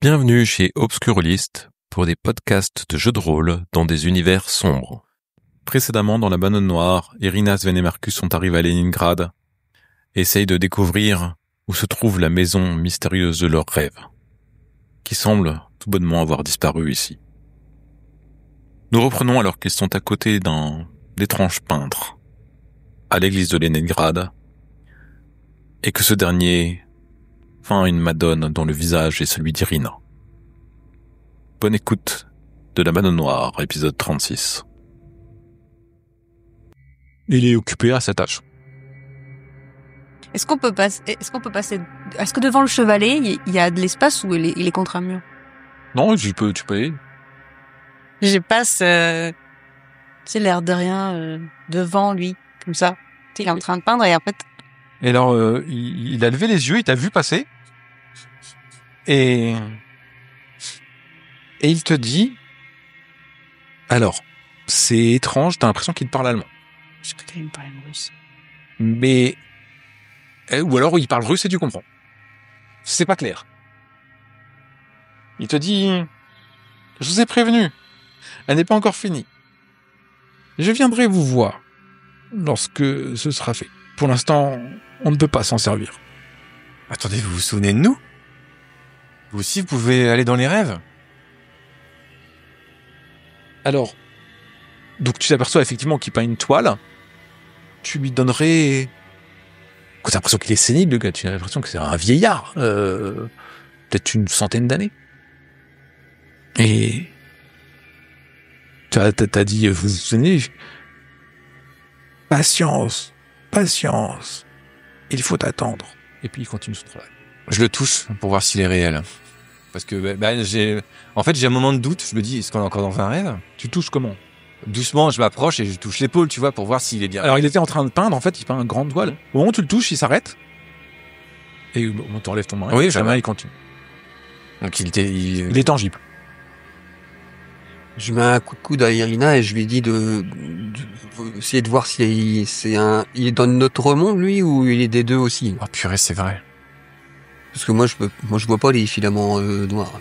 Bienvenue chez Obscurlist pour des podcasts de jeux de rôle dans des univers sombres. Précédemment, dans la Banane Noire, Irina, Sven et Marcus sont arrivés à Leningrad et essayent de découvrir où se trouve la maison mystérieuse de leurs rêves, qui semble tout bonnement avoir disparu ici. Nous reprenons alors qu'ils sont à côté d'un étrange peintre à l'église de Leningrad et que ce dernier peint une madone dont le visage est celui d'Irina. Bonne écoute de la Banane Noire, épisode 36. Il est occupé à sa tâche. Est-ce que devant le chevalet, il y a de l'espace ou il est contre un mur? Non, tu peux y. Je passe, l'air de rien, devant lui, comme ça. Il est en train de peindre et en fait... Et alors, il a levé les yeux, il t'a vu passer. Et il te dit... Alors, c'est étrange, t'as l'impression qu'il te parle allemand. Je crois qu'il me parle russe. Mais... Ou alors il parle russe et tu comprends. C'est pas clair. Il te dit... Je vous ai prévenu. Elle n'est pas encore finie. Je viendrai vous voir lorsque ce sera fait. Pour l'instant, on ne peut pas s'en servir. Attendez, vous vous souvenez de nous? Vous aussi, vous pouvez aller dans les rêves? Alors, donc tu t'aperçois effectivement qu'il peint une toile. Tu lui donnerais... T'as l'impression qu'il est sénile, le gars. Tu as l'impression que c'est un vieillard. Peut-être une centaine d'années. Et... T'as dit, vous vous souvenez? Patience. Il faut attendre. Et puis il continue son travail. Je le touche pour voir s'il est réel. Parce que j'ai un moment de doute. Je me dis, est-ce qu'on est encore dans un rêve? Tu touches comment? Doucement, je m'approche et je touche l'épaule, tu vois, pour voir s'il est bien. Alors il était en train de peindre, en fait, il peint une grande toile. Au moment où tu le touches, il s'arrête. Et on t'enlève ton main. Oui, sa main, il continue. Donc il est tangible. Je mets un coup de coude à Irina et je lui dis de essayer de voir si il est dans notre monde, lui, ou il est des deux aussi. Oh purée, c'est vrai. Parce que moi je vois pas les filaments noirs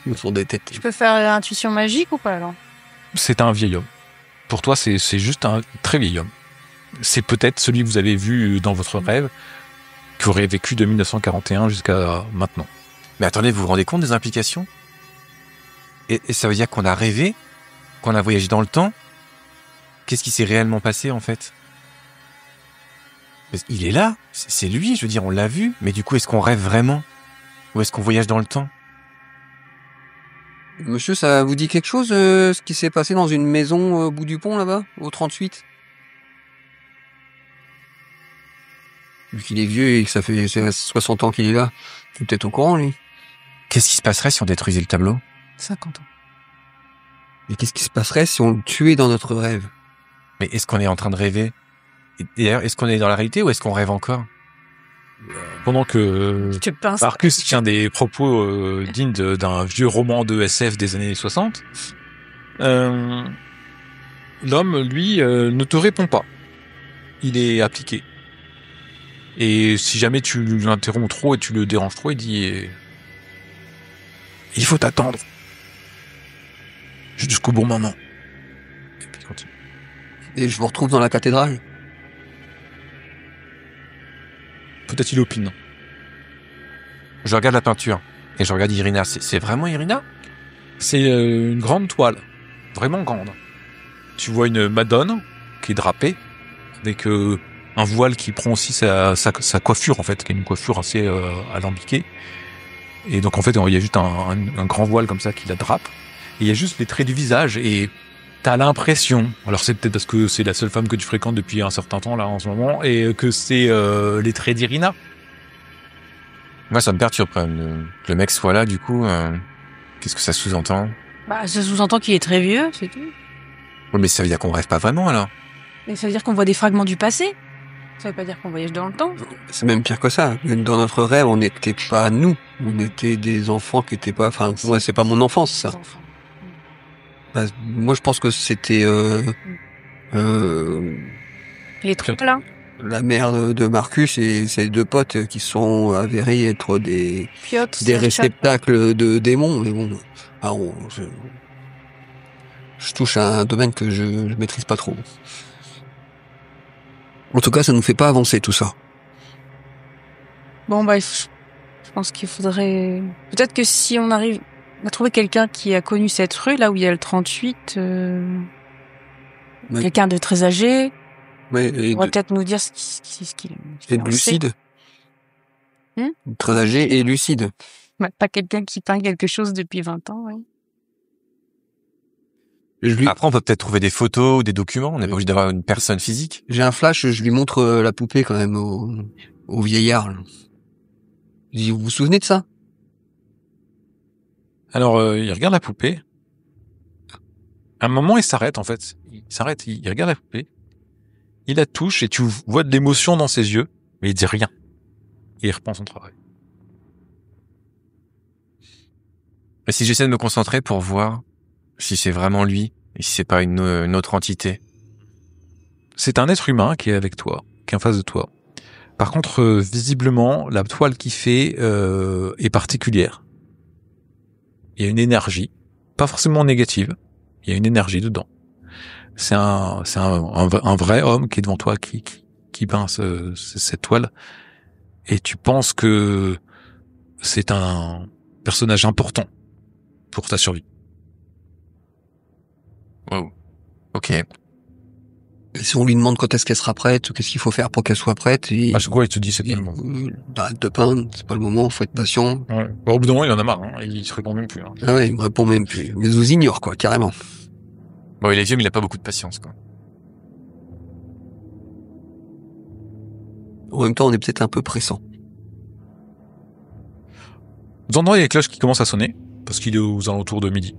autour des têtes. Je peux faire l'intuition magique ou pas, alors? C'est un vieil homme. Pour toi, c'est juste un très vieil homme. C'est peut-être celui que vous avez vu dans votre rêve, qui aurait vécu de 1941 jusqu'à maintenant. Mais attendez, vous vous rendez compte des implications? Et ça veut dire qu'on a rêvé, qu'on a voyagé dans le temps. Qu'est-ce qui s'est réellement passé, en fait? Il est là, c'est lui, je veux dire, on l'a vu. Mais du coup, est-ce qu'on rêve vraiment? Ou est-ce qu'on voyage dans le temps? Monsieur, ça vous dit quelque chose, ce qui s'est passé dans une maison au bout du pont, là-bas, au 38? Vu qu'il est vieux et que ça fait 60 ans qu'il est là, il est peut-être au courant, lui. Qu'est-ce qui se passerait si on détruisait le tableau? 50 ans. Et qu'est-ce qui se passerait si on le tuait dans notre rêve? Mais est-ce qu'on est en train de rêver? Et d'ailleurs, est-ce qu'on est dans la réalité ou est-ce qu'on rêve encore? Pendant que Tu pinces. Marcus tient des propos dignes d'un vieux roman de SF des années 60, l'homme, lui, ne te répond pas. Il est appliqué. Et si jamais tu l'interromps trop et tu le déranges trop, il dit « Il faut attendre. Jusqu'au bon moment. » Et puis il continue. Et je vous retrouve dans la cathédrale. Peut-être il opine. Je regarde la peinture et je regarde Irina. C'est vraiment Irina? C'est une grande toile. Vraiment grande. Tu vois une madone qui est drapée avec un voile qui prend aussi sa coiffure, en fait, qui est une coiffure assez alambiquée. Et donc, en fait, il y a juste un grand voile comme ça qui la drape. Et il y a juste les traits du visage et t'as l'impression, alors c'est peut-être parce que c'est la seule femme que tu fréquentes depuis un certain temps, là, en ce moment, et que c'est les traits d'Irina. Moi, ça me perturbe quand même que le mec soit là, du coup. Qu'est-ce que ça sous-entend? Ça sous-entend qu'il est très vieux, c'est tout. Oui, mais ça veut dire qu'on rêve pas vraiment, alors. Et ça veut dire qu'on voit des fragments du passé. Ça veut pas dire qu'on voyage dans le temps. C'est même pire que ça. Dans notre rêve, on n'était pas nous. On était des enfants qui étaient pas... Enfin, moi, c'est pas mon enfance, ça. Moi, je pense que c'était... Il est trop plein. la mère de Marcus et ses deux potes qui sont avérés être des Piotr, réceptacles de démons. Mais bon, je touche à un domaine que je maîtrise pas trop. En tout cas, ça nous fait pas avancer tout ça. Bon, je pense qu'il faudrait... Peut-être que si on arrive à trouver quelqu'un qui a connu cette rue, là où il y a le 38, Ouais. quelqu'un de très âgé, Ouais, on va peut-être nous dire ce qu'il et de lucide. Hmm Très âgé et lucide. Pas quelqu'un qui peint quelque chose depuis 20 ans, ouais. Après, on peut peut-être trouver des photos ou des documents. On n'est pas obligé d'avoir une personne physique. J'ai un flash, je lui montre la poupée quand même au vieillard. Là. Je dis, vous vous souvenez de ça? Alors, il regarde la poupée. À un moment, il s'arrête, en fait. Il s'arrête, il regarde la poupée. Il la touche et tu vois de l'émotion dans ses yeux, mais il dit rien. Et il reprend son travail. Et si j'essaie de me concentrer pour voir si c'est vraiment lui et si c'est pas une autre entité. C'est un être humain qui est avec toi, qui est en face de toi. Par contre, visiblement, la toile qu'il fait est particulière. Il y a une énergie, pas forcément négative. Il y a une énergie dedans. C'est un vrai homme qui est devant toi, qui peint cette toile. Et tu penses que c'est un personnage important pour ta survie. Wow. Ok. Et si on lui demande quand est-ce qu'elle sera prête, ou qu'est-ce qu'il faut faire pour qu'elle soit prête, À chaque fois, il te dit c'est pas le moment. Arrête de peindre, c'est pas le moment, faut être patient. Ouais. Bon, au bout d'un moment, il en a marre. Hein. Il se répond même plus. Hein. Ah ouais, il me répond même plus. Mais vous ignore, quoi, carrément. Bon, il est vieux, mais il a pas beaucoup de patience, quoi. En même temps, on est peut-être un peu pressant. Vous entendez les cloches qui commencent à sonner, parce qu'il est aux alentours de midi.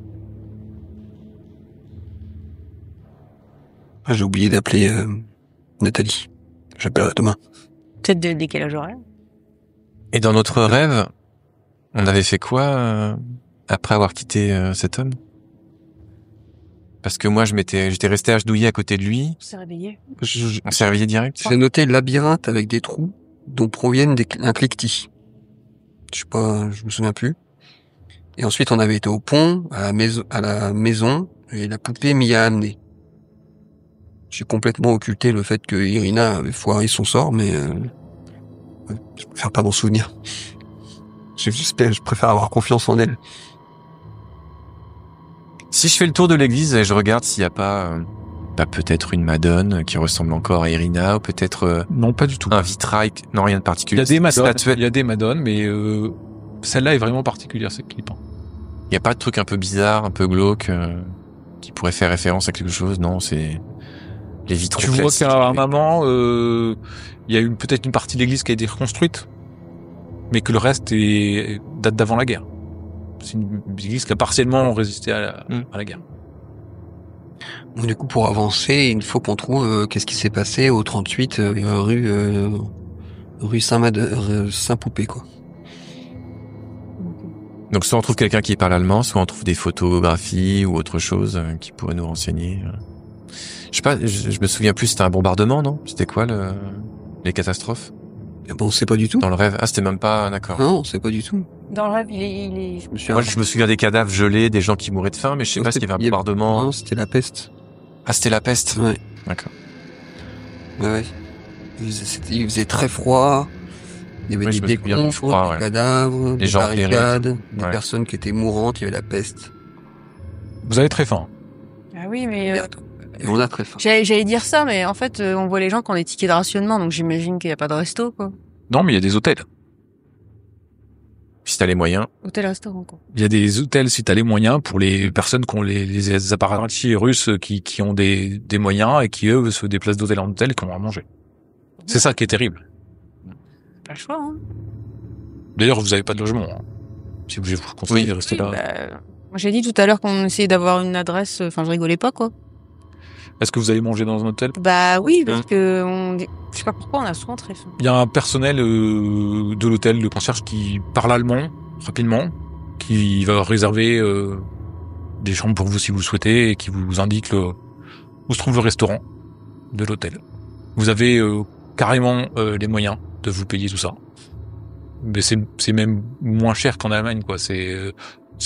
Ah, j'ai oublié d'appeler Nathalie. J'appellerai demain. Peut-être de décalage horaire. Et dans notre rêve, on avait fait quoi après avoir quitté cet homme? Parce que moi, j'étais resté agenouillé à côté de lui. On s'est réveillé. On s'est réveillé direct. J'ai noté labyrinthe avec des trous dont proviennent un cliquetis. Je sais pas, je me souviens plus. Et ensuite, on avait été au pont, à la maison, et la poupée m'y a amené. J'ai complètement occulté le fait que Irina avait foiré son sort, mais je préfère pas m'en souvenir. Je préfère avoir confiance en elle. Si je fais le tour de l'église et je regarde s'il y a pas peut-être une Madone qui ressemble encore à Irina, ou peut-être Non, pas du tout. un vitrail, non, rien de Il particulier. y a des madones, Statuette. il y a des madones, mais celle-là est vraiment particulière, celle qu'il peint. Il y a pas de truc un peu bizarre, un peu glauque, qui pourrait faire référence à quelque chose. Non, c'est les vitraux Tu vois classiques. qu'à un moment, il y a peut-être une partie de l'église qui a été reconstruite, mais que le reste date d'avant la guerre. C'est une église qui a partiellement résisté à la guerre. Donc, du coup, pour avancer, il faut qu'on trouve qu'est-ce qui s'est passé au 38 rue Saint-Poupée, quoi. Donc soit on trouve quelqu'un qui parle allemand, soit on trouve des photographies ou autre chose qui pourrait nous renseigner. Je sais pas, je me souviens plus, c'était un bombardement, non? C'était quoi les catastrophes? Et bon, on sait pas du tout. Dans le rêve? Ah, c'était même pas, d'accord. Non, on sait pas du tout. Dans le rêve, il est... Moi, je me souviens des cadavres gelés, des gens qui mouraient de faim, mais je sais Non, pas s'il y avait un bombardement. Non, c'était la peste. Ah, c'était la peste? Ouais. D'accord. Ouais. Il faisait très froid. Il y avait Ouais, des je me souviens du décombres, froid, ouais. des cadavres, des gens barricades, des Ouais. personnes qui étaient mourantes, il y avait la peste. Vous avez très faim. Ah oui, mais... Et on a très faim. J'allais dire ça, mais en fait, on voit les gens qui ont des tickets de rationnement, donc j'imagine qu'il n'y a pas de resto, quoi. Non, mais il y a des hôtels. Si t'as les moyens. Hôtel-restaurant, quoi. Il y a des hôtels si t'as les moyens pour les personnes qui ont les apparatchiks russes qui ont des moyens et qui eux se déplacent d'hôtel en hôtel et qui ont à manger. C'est ça qui est terrible. Pas le choix, hein. D'ailleurs, vous avez pas de logement. Hein. Si vous continuez de rester Oui, là. moi, j'ai dit tout à l'heure qu'on essayait d'avoir une adresse, enfin, je rigolais pas, quoi. Est-ce que vous allez manger dans un hôtel? Bah oui, parce que je sais pas pourquoi on a souvent très faim. Il y a un personnel de l'hôtel, le concierge, qui parle allemand rapidement, qui va réserver des chambres pour vous si vous le souhaitez et qui vous indique où se trouve le restaurant de l'hôtel. Vous avez carrément les moyens de vous payer tout ça. Mais c'est même moins cher qu'en Allemagne, quoi. C'est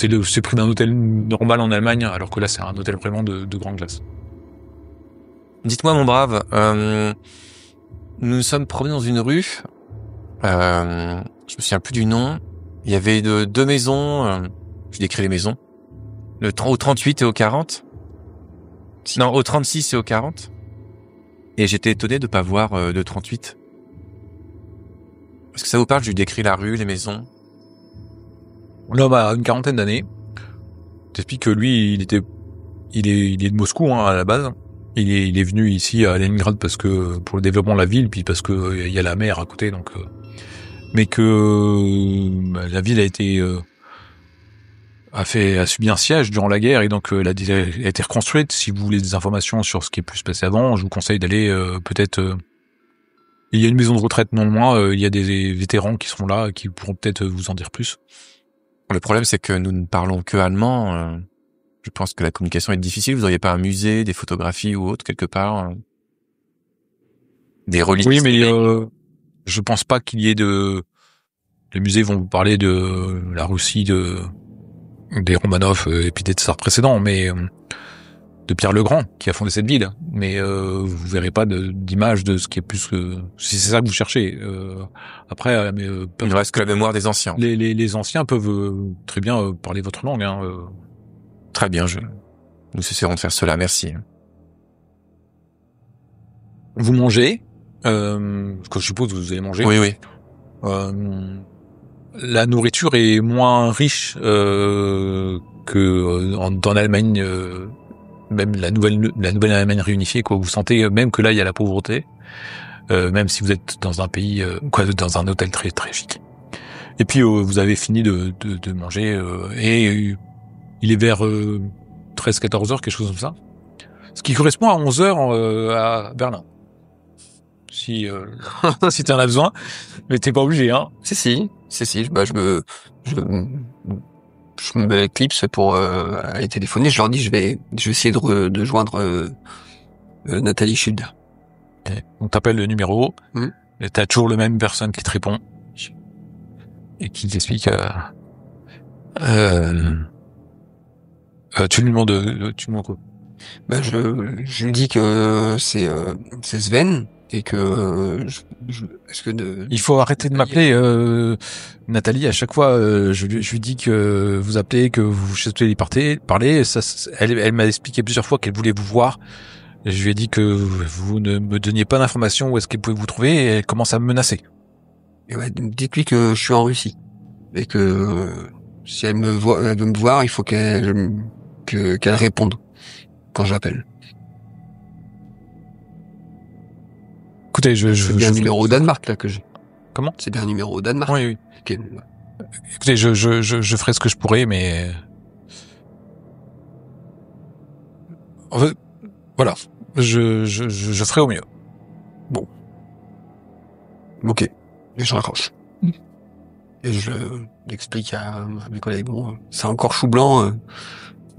le prix d'un hôtel normal en Allemagne, alors que là c'est un hôtel vraiment de grande classe. Dites-moi, mon brave, nous nous sommes promenés dans une rue. Je me souviens plus du nom. Il y avait deux maisons. Je décris les maisons. Au 38 et au 40. Non, au 36 et au 40. Et j'étais étonné de pas voir de 38. Est-ce que ça vous parle? Je lui décris la rue, les maisons. L'homme a une quarantaine d'années. T'expliques que lui, il est de Moscou, hein, à la base. Il est venu ici à Leningrad parce que pour le développement de la ville, puis parce que il y a la mer à côté, donc. Mais que la ville a subi un siège durant la guerre et donc elle a été reconstruite. Si vous voulez des informations sur ce qui est plus passé avant, je vous conseille d'aller peut-être. Il y a une maison de retraite non loin. Il y a des vétérans qui seront là, qui pourront peut-être vous en dire plus. Le problème, c'est que nous ne parlons que allemand. Je pense que la communication est difficile. Vous n'auriez pas un musée, des photographies ou autre quelque part, des reliques? Oui, mais je pense pas qu'il y ait de. Les musées vont vous parler de la Russie, des Romanov et puis des tsars précédents, mais de Pierre le Grand qui a fondé cette ville. Mais vous verrez pas d'image de ce qui est plus que si c'est ça que vous cherchez. Après, mais il ne reste que la mémoire des anciens. Les anciens peuvent très bien parler votre langue. Hein, Très bien, nous essaierons de faire cela. Merci. Vous mangez, que je suppose que vous allez manger. Oui, oui. La nourriture est moins riche que dans l'Allemagne, même la nouvelle Allemagne réunifiée, quoi. Vous sentez même que là il y a la pauvreté, même si vous êtes dans un pays, dans un hôtel très très chic. Et puis vous avez fini de manger et il est vers 13-14 heures, quelque chose comme ça, ce qui correspond à 11 heures à Berlin. Si si t'en as besoin, mais t'es pas obligé, hein. Si. Bah, je me clipse pour aller téléphoner. Je leur dis, je vais essayer de joindre Nathalie Schild. Okay. On t'appelle le numéro, et t'as toujours le même personne qui te répond et qui t'explique. Tu lui demandes quoi? Bah, je lui dis que c'est Sven. Et que est-ce que il faut arrêter de m'appeler Nathalie à chaque fois. Je lui dis que vous appelez, que vous souhaitez parler. Ça, elle m'a expliqué plusieurs fois qu'elle voulait vous voir. Je lui ai dit que vous ne me donniez pas d'informations où est-ce qu'elle pouvait vous trouver et elle commence à me menacer. Et ouais, dites-lui que je suis en Russie et que si elle veut me voir, il faut qu'elle réponde quand j'appelle. Écoutez, c'est bien un numéro au Danemark là que j'ai. Comment? C'est bien un numéro au Danemark. Oui. Okay. Écoutez, je ferai ce que je pourrai, mais en fait, voilà, je ferai au mieux. Bon, ok, et je raccroche. Et je l'explique à mes collègues. Bon, c'est encore chou blanc,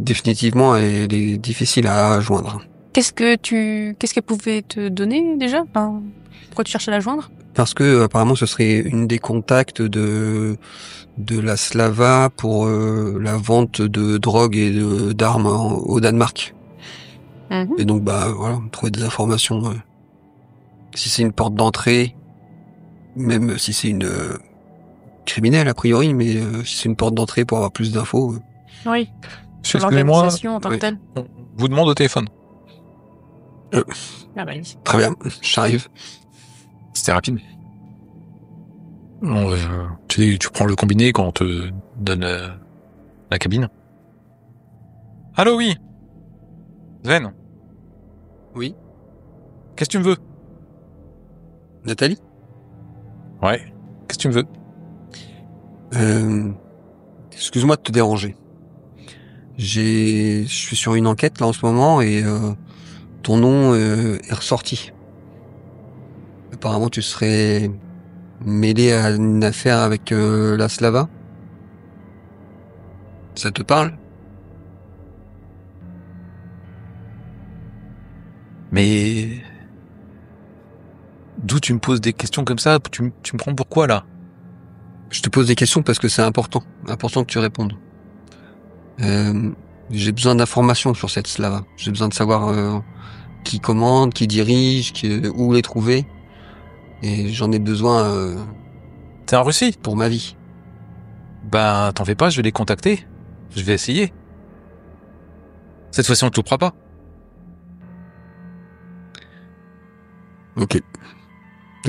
définitivement, et elle est difficile à joindre. Qu'est-ce qu'elle pouvait te donner déjà? Enfin, pourquoi tu cherches à la joindre? Parce que apparemment ce serait une des contacts de la Slava pour la vente de drogue et d'armes au Danemark. Et donc bah voilà, trouver des informations. Si c'est une porte d'entrée, même si c'est une criminelle a priori, mais si c'est une porte d'entrée pour avoir plus d'infos. Oui. Sur l'organisation en tant que telle. On vous demande au téléphone. Ah bah, très bien, j'arrive. C'était rapide. Bon, tu prends le combiné quand on te donne la cabine. Allô, oui. Sven. Oui. Qu'est-ce que tu me veux? Nathalie? Ouais. Qu'est-ce que tu me veux? Excuse-moi de te déranger. Je suis sur une enquête là en ce moment et ton nom est ressorti. Apparemment, tu serais mêlé à une affaire avec la Slava. Ça te parle? Mais d'où tu me poses des questions comme ça, tu me prends pour quoi, là? Je te pose des questions parce que c'est important que tu répondes. J'ai besoin d'informations sur cette Slava. J'ai besoin de savoir qui commande, qui dirige, où les trouver. Et j'en ai besoin T'es en Russie? pour ma vie. Ben, t'en fais pas, je vais les contacter. Je vais essayer. Cette fois-ci, on te loupera pas. Ok.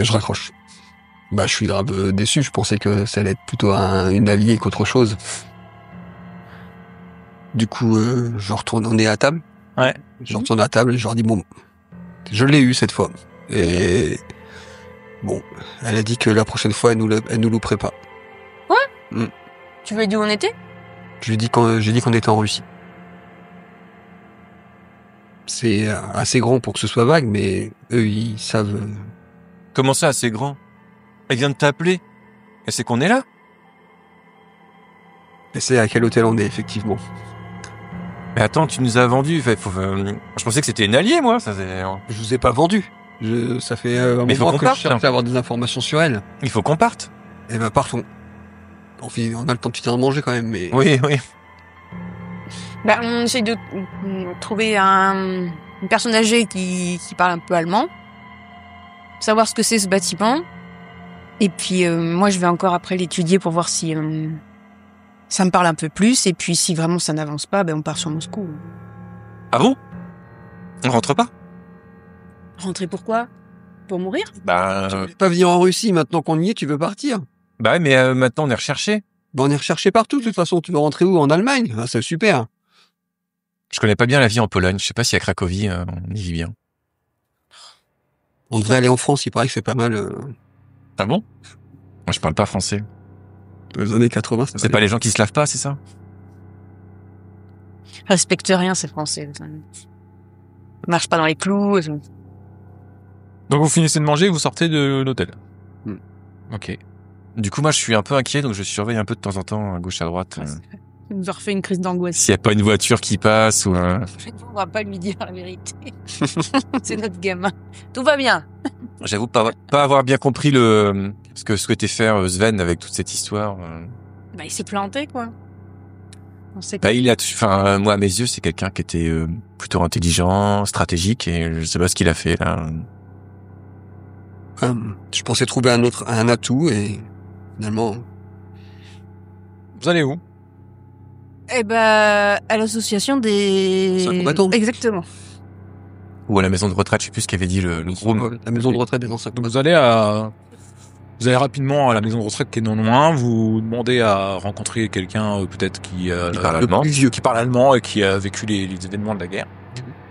Je raccroche. Bah, je suis grave déçu. Je pensais que ça allait être plutôt une alliée qu'autre chose. Du coup, je retourne, on est à table. Ouais. Je retourne à table et je leur dis bon, je l'ai eu cette fois. Et bon, elle a dit que la prochaine fois, elle nous louperait pas. Tu lui as dit où on était? J'ai dit qu'on était en Russie. C'est assez grand pour que ce soit vague, mais eux, ils savent. Comment ça, assez grand? Elle vient de t'appeler. Elle sait qu'on est là? Et c'est à quel hôtel on est, effectivement. Mais attends, tu nous as vendu. Je pensais que c'était une alliée, moi. Ça, Je vous ai pas vendu. Ça fait un Mais faut moment qu'on que parte, je cherche à avoir des informations sur elle. Il faut qu'on parte. Eh ben, partons. On a le temps de finir de manger quand même, mais... Oui. Bah, on essaye de trouver une personne âgée qui parle un peu allemand. Savoir ce que c'est ce bâtiment. Et puis, moi, je vais encore après l'étudier pour voir si ça me parle un peu plus. Et puis, si vraiment ça n'avance pas, ben, on part sur Moscou. Ah bon? On rentre pas? Rentrer pourquoi? Pour mourir? Bah, Tu veux pas venir en Russie, maintenant qu'on y est, tu veux partir. bah ouais, mais maintenant on est recherché. Ben, on est recherché partout, de toute façon. Tu veux rentrer où? En Allemagne? Ah, c'est super. Je connais pas bien la vie en Pologne. Je sais pas si à Cracovie, on y vit bien. On devrait aller en France, il paraît que c'est pas mal. Ah bon? Moi, je parle pas français. Dans les années 80, C'est pas les gens qui se lavent pas, c'est ça? Respecte rien, c'est français. Ça marche pas dans les clous. Donc, vous finissez de manger et vous sortez de l'hôtel. Ok. Du coup, moi, je suis un peu inquiet, donc je surveille un peu de temps en temps, à gauche, à droite. Il nous a refait une crise d'angoisse. S'il y a pas une voiture qui passe ou un... On va pas lui dire la vérité. C'est notre gamin. Tout va bien. J'avoue pas avoir bien compris ce que souhaitait faire Sven avec toute cette histoire. Bah, il s'est planté, quoi. On sait que... Bah, moi, à mes yeux, c'est quelqu'un qui était plutôt intelligent, stratégique, et je sais pas ce qu'il a fait, là. Je pensais trouver un atout, et finalement... Vous allez où? Eh ben, à l'association des... C'est un combattant. Exactement. Ou à la maison de retraite, je sais plus ce qu'avait dit le gros... La maison de retraite des anciens combattants. Vous allez rapidement à la maison de retraite qui est non loin, vous demandez à rencontrer quelqu'un peut-être qui parle allemand. plus vieux, qui parle allemand et qui a vécu les événements de la guerre.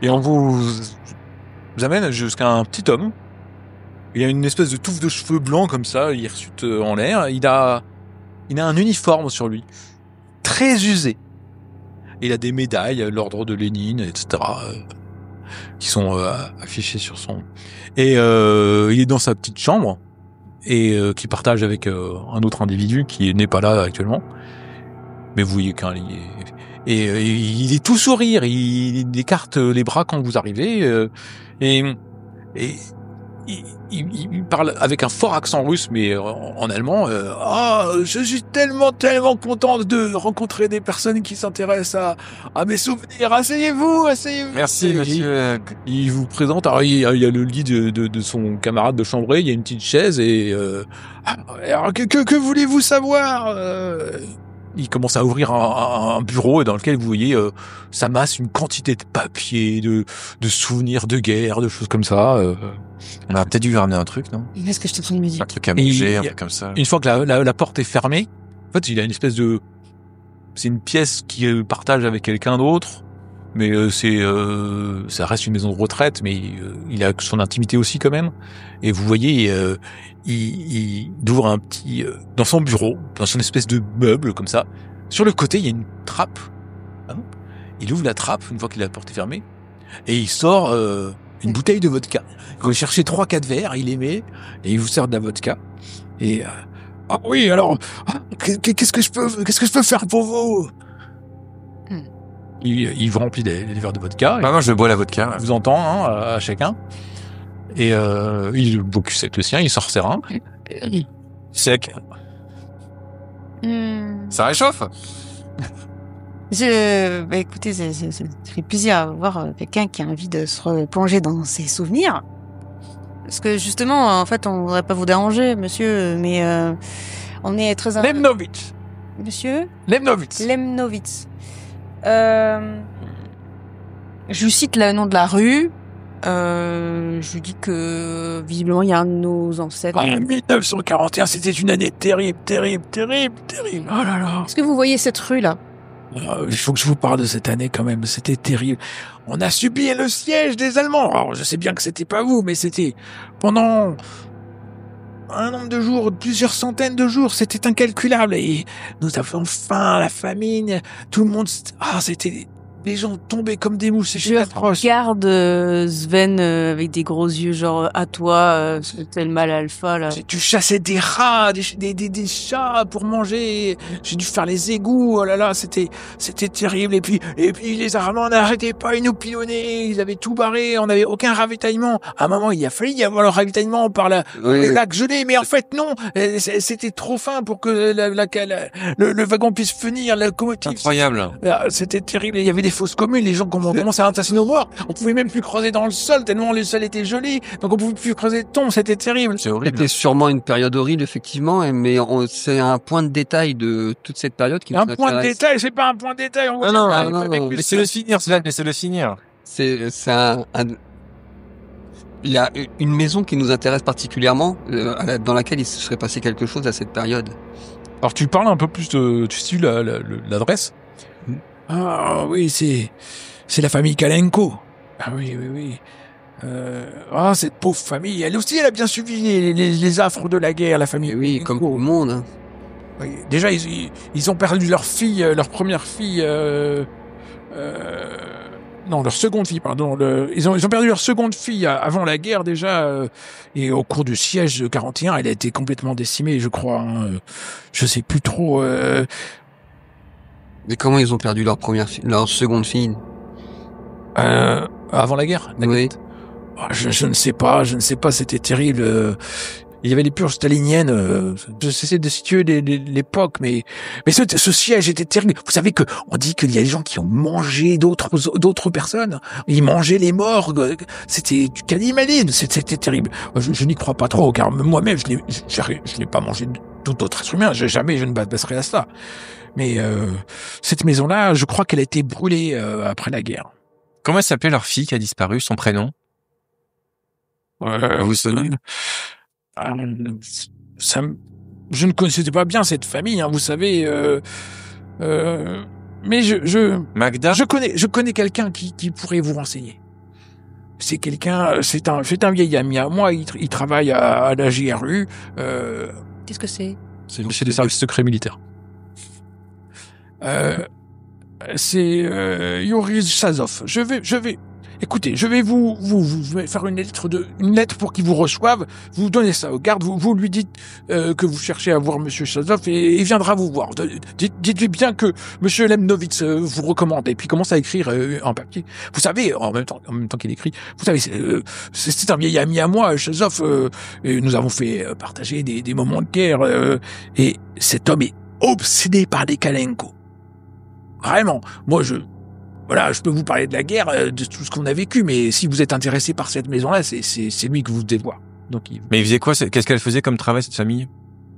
Et on vous amène jusqu'à un petit homme. Il a une espèce de touffe de cheveux blancs comme ça, il hirsute en l'air. Il a un uniforme sur lui, très usé. Il a des médailles, l'ordre de Lénine, etc., qui sont affichées sur son... Et il est dans sa petite chambre, et qui partage avec un autre individu qui n'est pas là actuellement. Mais vous voyez qu'il il est tout sourire, il écarte les bras quand vous arrivez, et il parle avec un fort accent russe, mais en allemand. Je suis tellement content de rencontrer des personnes qui s'intéressent à mes souvenirs. Asseyez-vous. Merci, monsieur. Il vous présente. Alors, il y a le lit de son camarade de chambrée. Il y a une petite chaise et alors que voulez-vous savoir? Il commence à ouvrir un bureau dans lequel vous voyez s'amasse une quantité de papiers, de souvenirs de guerre, de choses comme ça. On a peut-être dû lui ramener un truc, non? Qu'est-ce que je t'ai pris de musique? Un truc à manger, un truc comme ça. Une fois que la porte est fermée, en fait, il a une espèce de... C'est une pièce qu'il partage avec quelqu'un d'autre, mais ça reste une maison de retraite, mais il a son intimité aussi quand même. Et vous voyez, il ouvre un petit... dans son bureau, dans son espèce de meuble comme ça. Sur le côté, il y a une trappe. Il ouvre la trappe une fois que la porte est fermée, et il sort... une bouteille de vodka. Vous cherchez 3-4 verres, il les met, et il vous sert de la vodka. Et, ah oui, alors, qu'est-ce que je peux faire pour vous? Il vous remplit des verres de vodka. Moi, je bois la vodka. Il vous entend, à chacun. Et il bocusette le sien, il sort ses reins. Sec. Ça réchauffe. Bah, écoutez, ça fait plaisir de voir quelqu'un qui a envie de se replonger dans ses souvenirs. Parce que justement, en fait, on voudrait pas vous déranger, monsieur, mais on est très... Lemnovitz. Monsieur Lemnovitz. Lemnovitz. Je lui cite le nom de la rue. Je lui dis que visiblement il y a un de nos ancêtres. 1941, c'était une année terrible. Oh là là. Est-ce que vous voyez cette rue là? Il faut que je vous parle de cette année quand même. C'était terrible. On a subi le siège des Allemands. Alors, je sais bien que c'était pas vous, mais c'était pendant un nombre de jours, plusieurs centaines de jours. C'était incalculable. Et nous avions faim, la famine. Tout le monde... c'était... Les gens tombaient comme des mouches, c'est atroce. Regarde Sven avec des gros yeux, genre à toi, c'était le mal alpha là. J'ai dû chasser des rats, des chats pour manger. J'ai dû faire les égouts. Oh là là, c'était terrible. Et puis les Allemands n'arrêtaient pas, ils nous pilonnaient, ils avaient tout barré, on n'avait aucun ravitaillement. À un moment, il a fallu y avoir le ravitaillement par le lac gelé, mais en fait non, c'était trop fin pour que le wagon puisse venir, la locomotive. Incroyable. C'était terrible. Il y avait des fosses communes, les gens commençaient à entasser nos morts. On pouvait même plus creuser dans le sol tellement le sol était gelé. Donc on pouvait plus creuser de tombes, c'était terrible. C'est horrible. C'était sûrement une période horrible, effectivement, mais c'est un point de détail de toute cette période qui nous intéresse. Un point de détail, c'est pas un point de détail. Non, laissez-le finir, Sven, laissez-le finir. C'est il y a une maison qui nous intéresse particulièrement, dans laquelle il se serait passé quelque chose à cette période. Alors tu parles un peu plus de... Tu sais l'adresse? Ah oui, c'est la famille Kalenko. Ah oui. Cette pauvre famille, elle aussi, elle a bien suivi les affres de la guerre, la famille. Oui, comme tout le monde. Hein. Oui. Déjà, ils ont perdu leur fille, leur première fille. Non, leur seconde fille, pardon. Ils ont perdu leur seconde fille avant la guerre déjà, et au cours du siège de 41, elle a été complètement décimée, je crois. Hein. Je sais plus trop. Mais comment ils ont perdu leur seconde fille? Avant la guerre. Oui. Je ne sais pas, c'était terrible. Il y avait les purges staliniennes. J'essaie de situer l'époque, mais ce siège était terrible. Vous savez que on dit qu'il y a des gens qui ont mangé d'autres personnes. Ils mangeaient les morts. C'était du cannibalisme. C'était terrible. Je n'y crois pas trop, car moi-même, je n'ai pas mangé d'autres êtres humains. Jamais je ne baserai à ça. Mais cette maison-là, je crois qu'elle a été brûlée après la guerre. Comment s'appelait leur fille qui a disparu, son prénom? Vous savez? Je ne connaissais pas bien cette famille, hein, vous savez. Mais Magda? Je connais quelqu'un qui pourrait vous renseigner. C'est un vieil ami à moi. Il travaille à la GRU. Qu'est-ce que c'est? C'est des services secrets militaires. C'est Yoris Sazov. Écoutez, je vais vous faire une lettre pour qu'il vous reçoive. Vous donnez ça au garde. Vous lui dites que vous cherchez à voir Monsieur Sazov et il viendra vous voir. Dites-lui bien que Monsieur Lemnovitz vous recommande. Et puis commence à écrire en papier. Vous savez, en même temps qu'il écrit, vous savez, c'est un vieil ami à moi, Sazov. Et nous avons fait partager des moments de guerre. Et cet homme est obsédé par les Kalenko. Vraiment. Moi, je peux vous parler de la guerre, de tout ce qu'on a vécu, mais si vous êtes intéressé par cette maison-là, c'est lui que vous devez voir. Donc, Mais il faisait quoi? Qu'est-ce qu'elle faisait comme travail, cette famille?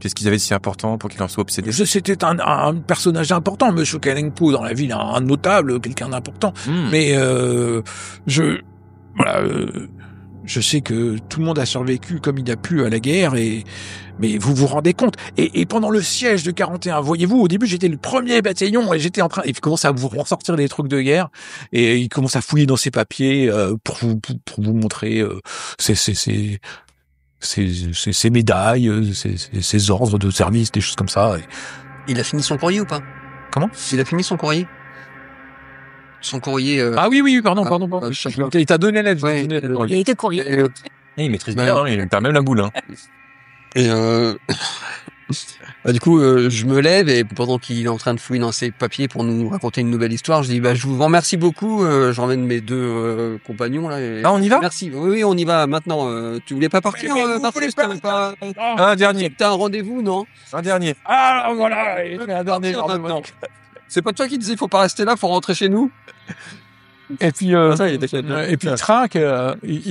Qu'est-ce qu'ils avaient de si important pour qu'il en soit obsédé? C'était un personnage important, Monsieur Kalenko, dans la ville, un notable, quelqu'un d'important. Mais je sais que tout le monde a survécu comme il a pu à la guerre, mais vous vous rendez compte. Et pendant le siège de 41, voyez-vous, au début, j'étais le premier bataillon et j'étais en train, il commence à vous ressortir des trucs de guerre et il commence à fouiller dans ses papiers, pour vous montrer, ses médailles, ses ordres de service, des choses comme ça. Il a fini son courrier ou pas? Comment? Il a fini son courrier? Son courrier... Ah oui, pardon. Il t'a donné l'aide. Ouais. Il a été courrier. Il maîtrise bien, il perd même la boule. Hein. Et Bah, du coup, je me lève et pendant qu'il est en train de fouiller dans ses papiers pour nous raconter une nouvelle histoire, je dis je vous remercie beaucoup. J'emmène mes deux compagnons là. Ah, on y va? Merci. Oui, on y va maintenant. Tu voulais pas partir, Mais vous Marcus, voulez pas- Un dernier. T'as un rendez-vous, non? Un dernier. Ah, voilà, il fait un dernier Partir rendez-vous. maintenant. C'est pas toi qui disais faut pas rester là, faut rentrer chez nous? Et puis, Ça, il était et puis il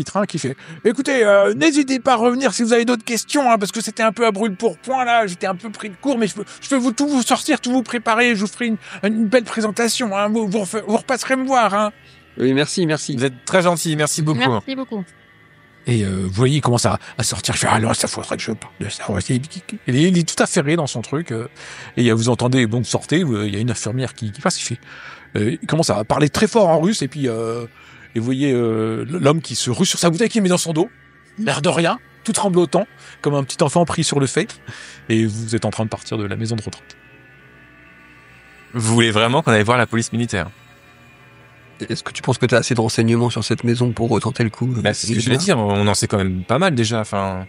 trinque, il fait. Écoutez, n'hésitez pas à revenir si vous avez d'autres questions, hein, parce que c'était un peu à brûle-pourpoint là. J'étais un peu pris de court, mais je peux tout vous sortir, tout vous préparer. Je vous ferai une belle présentation. Hein, vous repasserez me voir. Hein. Oui, merci. Vous êtes très gentil, merci beaucoup. Merci beaucoup. Et vous voyez, il commence à sortir. Je fais alors ça faudrait que je parle de ça. Ouais, il est tout affairé dans son truc. Et vous entendez, bon, sortez. Il y a une infirmière qui passe. Il commence à parler très fort en russe et puis vous voyez l'homme qui se rue sur sa bouteille qui met dans son dos, l'air de rien, tout tremblotant, comme un petit enfant pris sur le fait. Et vous êtes en train de partir de la maison de retraite. Vous voulez vraiment qu'on aille voir la police militaire? Est-ce que tu penses que t'as assez de renseignements sur cette maison pour retenter le coup? C'est ce que je vais dire, on en sait quand même pas mal déjà, enfin...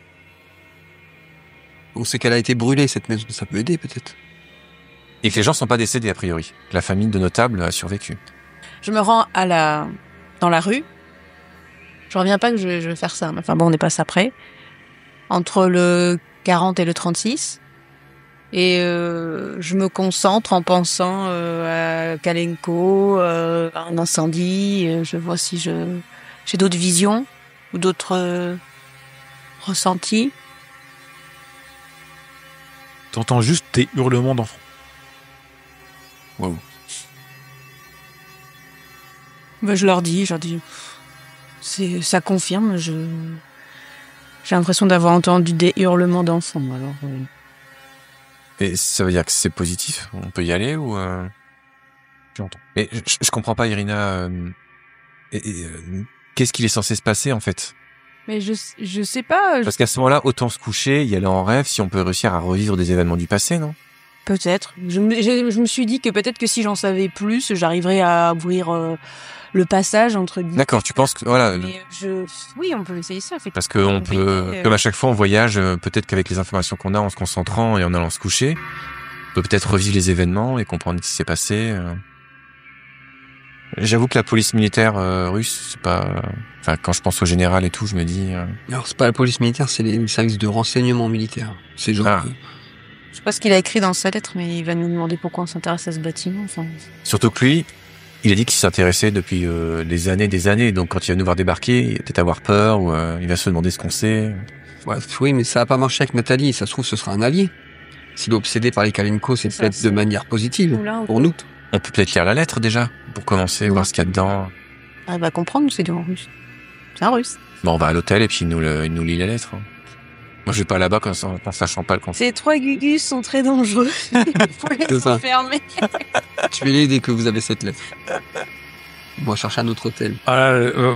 On sait qu'elle a été brûlée, cette maison, ça peut aider peut-être. Et que les gens sont pas décédés a priori. Que la famille de notables a survécu. Je me rends dans la rue. Je reviens pas que je vais faire ça. Enfin bon, on n'est pas ça près. Entre le 40 et le 36. Et je me concentre en pensant à Kalenko, à un incendie. Je vois si j'ai d'autres visions ou d'autres ressentis. T'entends juste tes hurlements d'enfants. Wow. Ben, je leur dis, ça confirme. J'ai l'impression d'avoir entendu des hurlements d'enfants. Alors, Et ça veut dire que c'est positif? On peut y aller ou J'entends. Mais je comprends pas, Irina. Qu'est-ce qu'il est censé se passer en fait? mais je sais pas. Parce qu'à ce moment-là, autant se coucher, y aller en rêve, si on peut réussir à revivre des événements du passé, non? Peut-être. Je me suis dit que peut-être que si j'en savais plus, j'arriverais à ouvrir le passage entre guillemets. D'accord, tu penses que voilà. Mais oui, on peut essayer ça. Parce que on peut, comme à chaque fois on voyage, peut-être qu'avec les informations qu'on a, en se concentrant et en allant se coucher, on peut peut-être revivre les événements et comprendre ce qui s'est passé. J'avoue que la police militaire russe, c'est pas... Enfin, quand je pense au général et tout, je me dis... Alors c'est pas la police militaire, c'est les services de renseignement militaire. C'est genre... Ah. Je sais pas ce qu'il a écrit dans sa lettre, mais il va nous demander pourquoi on s'intéresse à ce bâtiment. Enfin, Surtout que lui, il a dit qu'il s'intéressait depuis des années. Donc quand il va nous voir débarquer, il va peut-être avoir peur ou il va se demander ce qu'on sait. Ouais, oui, mais ça a pas marché avec Nathalie. Ça se trouve, ce sera un allié. S'il est obsédé par les Kalenko, c'est Ça, peut-être c'est- de manière positive ou là, pour nous. On peut peut-être lire la lettre déjà, pour commencer, voir ce qu'il y a dedans. on arrive à comprendre ou c'est du en russe. C'est un russe. Bon, on va à l'hôtel et puis il nous lit la lettre. Hein. Moi, je vais pas là-bas en sachant pas le contenu. Ces 3 gugus sont très dangereux. Il faut C'est les ça. enfermer. Tu vais l'aider dès que vous avez cette lettre. Moi, chercher un autre hôtel.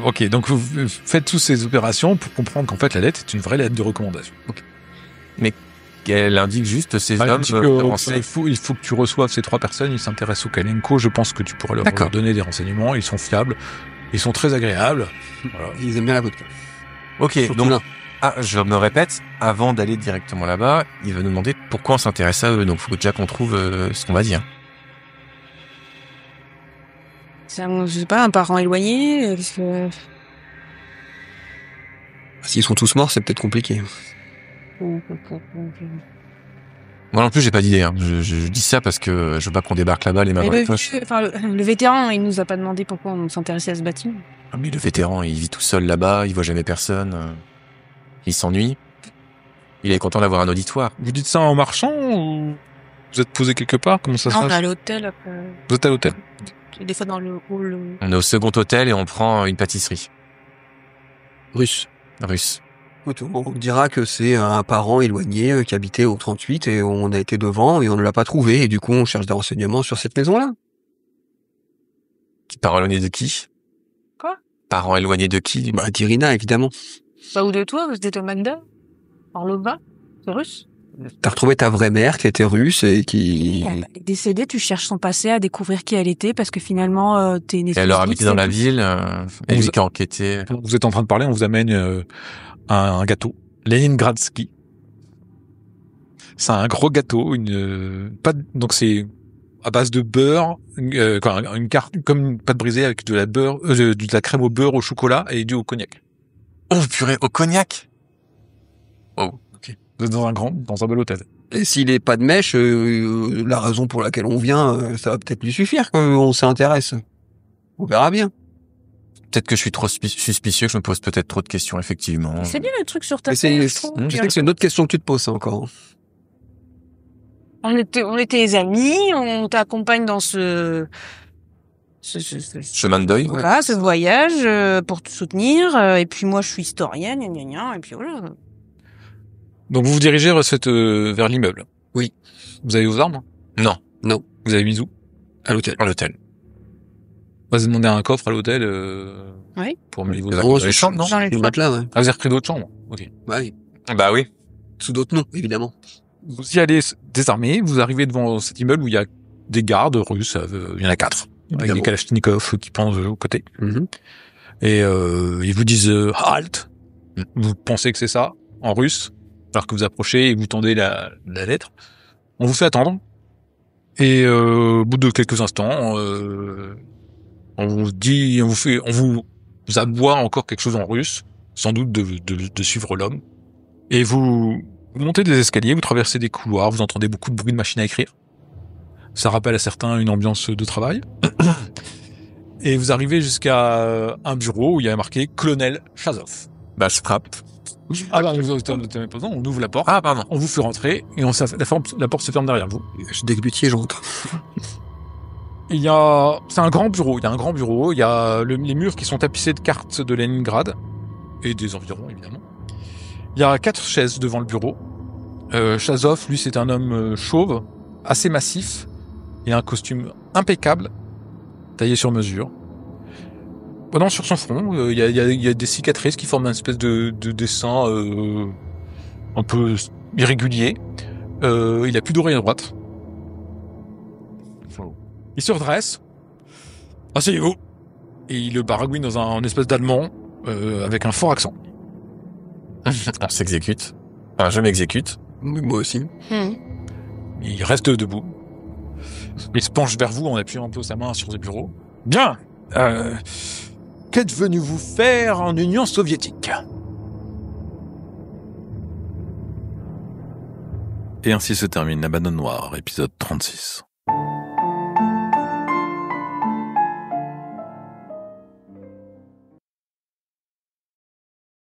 Ok, donc vous faites toutes ces opérations pour comprendre qu'en fait la lettre est une vraie lettre de recommandation. Elle indique juste ces Ah, il hommes dit que, français. il faut que tu reçoives ces 3 personnes, ils s'intéressent au Kalenko, je pense que tu pourras leur D'accord. donner des renseignements, ils sont fiables, ils sont très agréables. Voilà. Ils aiment bien la vodka. Ok, Surtout donc l'un. je me répète, avant d'aller directement là-bas, il va nous demander pourquoi on s'intéresse à eux. Donc, faut déjà qu'on trouve ce qu'on va dire. C'est je sais pas, un parent éloigné. Parce que... S'ils sont tous morts, c'est peut-être compliqué. Moi non plus, j'ai pas d'idée. Hein. Je dis ça parce que je veux pas qu'on débarque là-bas les mains Mais dans les poches. le vétéran, il nous a pas demandé pourquoi on s'intéressait à ce bâtiment. Ah, mais le vétéran, il vit tout seul là-bas, il voit jamais personne. Il s'ennuie. Il est content d'avoir un auditoire. Vous dites ça en marchant ou vous êtes posé quelque part? Comment ça se Non, on est passe? à l'hôtel après. Vous êtes à l'hôtel. Des fois dans le hall. On est au second hôtel et on prend une pâtisserie Russe. russe. Écoute, on dira que c'est un parent éloigné qui habitait au 38 et on a été devant et on ne l'a pas trouvé et du coup on cherche des renseignements sur cette maison-là. Parent éloigné de qui? Quoi? Parent éloigné de qui? Bah d'Irina évidemment. Pas ou de toi, vous êtes au Magda? Orlova? C'est russe? T'as retrouvé ta vraie mère qui était russe et qui... Elle est décédée, tu cherches son passé à découvrir qui elle était parce que finalement t'es né. Et elle leur habitait dans la ville. Et On lui vous- qui a enquêté. Vous êtes en train de parler, on vous amène un gâteau. Leningradsky. C'est un gros gâteau, donc c'est à base de beurre, une carte comme une pâte brisée avec de la crème au beurre au chocolat et du au cognac. Oh purée, au cognac. Vous êtes dans un bel hôtel. Et s'il est pas de mèche, la raison pour laquelle on vient, ça va peut-être lui suffire qu'on s'intéresse. On verra bien. Peut-être que je suis trop suspicieux, que je me pose peut-être trop de questions, effectivement. C'est bien le truc sur ta Mais tête. je sais que c'est une autre question que tu te poses, ça, encore. On était les amis, on t'accompagne dans ce Chemin de deuil. voilà, ce voyage pour te soutenir. Et puis moi, je suis historienne, gna gna gna, et puis voilà. Donc vous vous dirigez vers l'immeuble. Oui. Vous avez vos armes? Non, Vous avez mis où? À l'hôtel. à l'hôtel. Vous avez demandé un coffre à l'hôtel Oui. pour mettre vos Dans armes. les chambres, non? Dans les Le matelas, ouais. Ah, vous avez repris d'autres chambres? Ok. Ouais. Bah oui. Sous d'autres noms, évidemment. Vous y allez désarmés, vous arrivez devant cet immeuble où il y a des gardes russes, il y en a 4, avec Évidemment. des kalachnikovs qui pendent aux côtés. Mhm. Et ils vous disent halt. Vous pensez que c'est ça, en russe, alors que vous approchez et vous tendez la lettre. On vous fait attendre. Et au bout de quelques instants, on vous aboie encore quelque chose en russe, sans doute de suivre l'homme. Et vous montez des escaliers, vous traversez des couloirs, vous entendez beaucoup de bruit de machines à écrire. Ça rappelle à certains une ambiance de travail. Et vous arrivez jusqu'à un bureau où il y a marqué Colonel Chazov. Bah je frappe. Ah bah, on ouvre la porte, Ah pardon. on vous fait rentrer et la porte se ferme derrière vous. Je déglutier, je rentre. C'est un grand bureau, il y a les murs qui sont tapissés de cartes de Leningrad et des environs évidemment. Il y a 4 chaises devant le bureau. Chazov, lui, c'est un homme chauve, assez massif, et un costume impeccable, taillé sur mesure. Pendant sur son front, il y a des cicatrices qui forment une espèce de dessin un peu irrégulier. Il a plus d'oreille à droite. Il se redresse. Asseyez-vous. Et il le baragouine dans un espèce d'allemand avec un fort accent. On s'exécute. Enfin, je m'exécute. Moi aussi. Il reste debout. Il se penche vers vous en appuyant un peu sa main sur ses bureaux. Bien. Qu'êtes venu vous faire en Union soviétique? Et ainsi se termine La Banane Noire, épisode 36.